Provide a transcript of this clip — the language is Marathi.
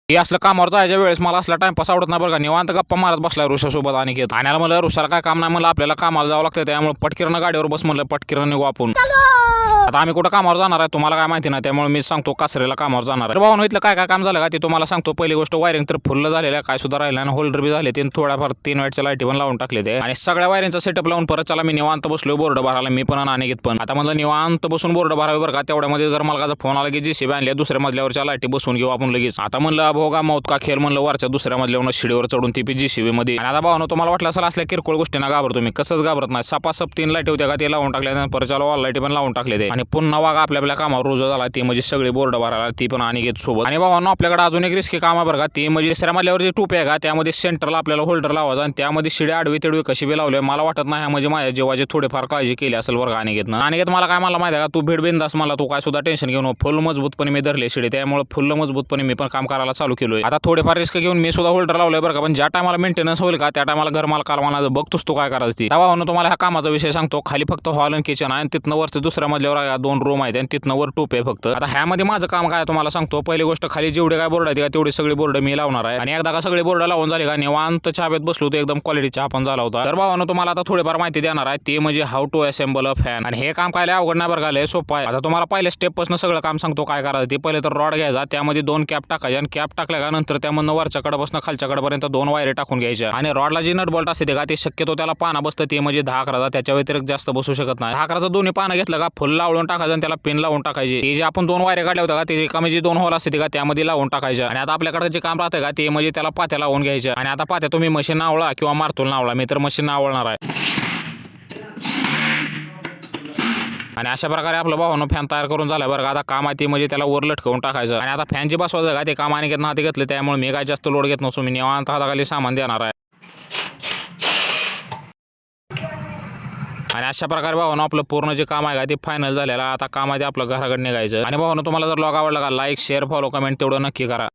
हे असलं कामावर जायच्या वेळेस मला असला टाइमपास आवडत नाही बरं का. निवांत गप्पा मारत बसलाय ऋषासोबत अनिकेत. आणि म्हणलं ऋषाला काय काम नाही, म्हणलं आपल्याला कामाला जावं लागतं, त्यामुळे पटकिरण गाडीवर बस म्हणलं, पटकिरण निघू आपण. आता आम्ही कुठं कामावर जाणार आहे तुम्हाला काय माहिती नाही, त्यामुळे मी सांगतो कासरेला कामावर जाणार आहे. भाऊ इथलं काय काय काम झालं का ते तुम्हाला सांगतो. पहिली गोष्ट वायरिंग तर फुल झालेलं आहे, काय सुद्धा राहिलं आणि होल्डर बी झाले, थोड्याफार 3 वाटच्या लाईटी पण लावून टाकले ते. आणि सगळ्या वायरिंगचा सेटअप लावून परत चला मी निवांत बसलो बोर्ड भरायला, मी पण आणि अनिकेत पण. आता म्हणलं निवांत बसून बोर्ड भरावे बरं का. तेवढ्यामध्ये घर मालकाचा फोन आला की JCB आणल्या, दुसऱ्या मजल्यावरच्या लाईटी बसून घेऊ आपण लगेच. आता म्हणलं भोगा मौत का खेळ म्हणलं, वरच्या दुसऱ्या मजल्यावर शिडीवर चढून ती JCB मध्ये. आणि आता भावानो तुम्हाला वाटलं असेल असल्या किरकोळ गोष्टींना घाबरतो मी, कसंच घाबरत नाही. सपासप 3 लाईटी होत्या का ते लावून टाकल्या, परत चला वॉल लाईटी पण लावून टाकले ते. आणि पुन्हा वागा आपल्या कामावर रुजू झाला ती म्हणजे सगळे बोर्ड भरायला, ती पण अनिकेत सोबत. आणि भावानो आपल्याकडे अजून एक रिस्की काम आहे बरं का. ते म्हणजे तिसऱ्या मजल्यावर जे टूप आहे का त्यामध्ये सेंटरला आपल्याला होल्डर लावायचा आणि त्यामध्ये शिडी आडवी तेडवी कशी बी लावले मला वाटत नाही म्हणजे माझ्या जीवाची थोडीफार काळजी केली असेल बरं का अनिकेतनं. अनिकेत मला काय मला माहिती आहे का, तू भेट बिंदास मला, तू काय सुद्धा टेन्शन घेऊन फुल मजबूतपणे मी धरले शिडी, त्यामुळे फुल मजबूतपणे मी पण काम करायला चालू केलोय. आता थोडेफार रिस्क घेऊन मी सुद्धा होल्डर लावलंय बरं का. पण ज्या टायमाला मेंटेनन्स होईल का त्या टायमाला घर मालकाला मला बघतोस तू काय करायचं ती. भावानो तुम्हाला ह्या कामाचा विषय सांगतो. खाली फक्त हॉल आणि किचन आहे, तिथनं वरचं दुसऱ्या मजल्यावर 2 रूम आहेत आणि तिथनं वर टूप आहे फक्त. आता ह्यामध्ये माझं काम काय तुम्हाला सांगतो. पहिली गोष्ट खाली जेवढे काय बोर्ड आहेत का तेवढे सगळे बोर्ड मी लावणार आहे. आणि एकदा का सगळे बोर्ड लावून झाले का निवांत चहाब्यात बसलो होतो, एकदम क्वालिटी चहा पण झाला होता. तर भावानो तुम्हाला आता थोडीफार माहिती देणार आहे, ते म्हणजे how to assemble a fan. आणि हे काम काय अवघड नाही बरं का, लय सोपं आहे. आता तुम्हाला पहिल्या स्टेप पासून सगळं काम सांगतो काय करायचं ते. पहिले तर रॉड घ्यायचा, त्यामध्ये 2 कॅप टाकायचे आणि कॅप टाकल्या का नंतर त्यामधून वरच्या कडेपासून खालच्या कडेपर्यंत 2 वायरे टाकून घ्यायच्या. आणि रॉडला जी नट बोल्ट असते का ते शक्यतो त्याला पाना बसतं ते म्हणजे 10-11, त्याच्या व्यतिरिक्त जास्त बसू शकत नाही. 10-11 दोन्ही पानं घेतलं का फुल लावून टाकायचं आणि त्याला पिन लावून टाकायचे. ते जे आपण 2 वायरे काढले होते का ते एकामध्ये जे 2 होल असते का त्यामध्ये लावून टाकायचे. आणि आता आपल्याकडे जे काम राहतं का ते म्हणजे त्याला पात्या लावून घ्यायच्या. आणि आता पात्या तुम्ही मशीन आवळा किंवा मारतूल नावळा, मी तर मशीन आवळणार आहे. आणि अशा प्रकारे आपलं भावानं फॅन तयार करून झालं बरं का. आता काम आहे ते म्हणजे त्याला वर लटकवून टाकायचं. आणि आता फॅनची बसवायचं का ते काम अनिकेतनं हाती घेतलं, त्यामुळे मी काय जास्त लोड घेत नसतो, मी निवांत हाताखाली सामान देणार आहे. आणि अशा प्रकारे भावानं आपलं पूर्ण जे काम आहे का ते फायनल झालेलं. आता काम आहे ते आपलं घराकडे निघायचं. आणि भावानं तुम्हाला जर ब्लॉग आवडला का लाईक शेअर फॉलो कमेंट तेवढं नक्की करा.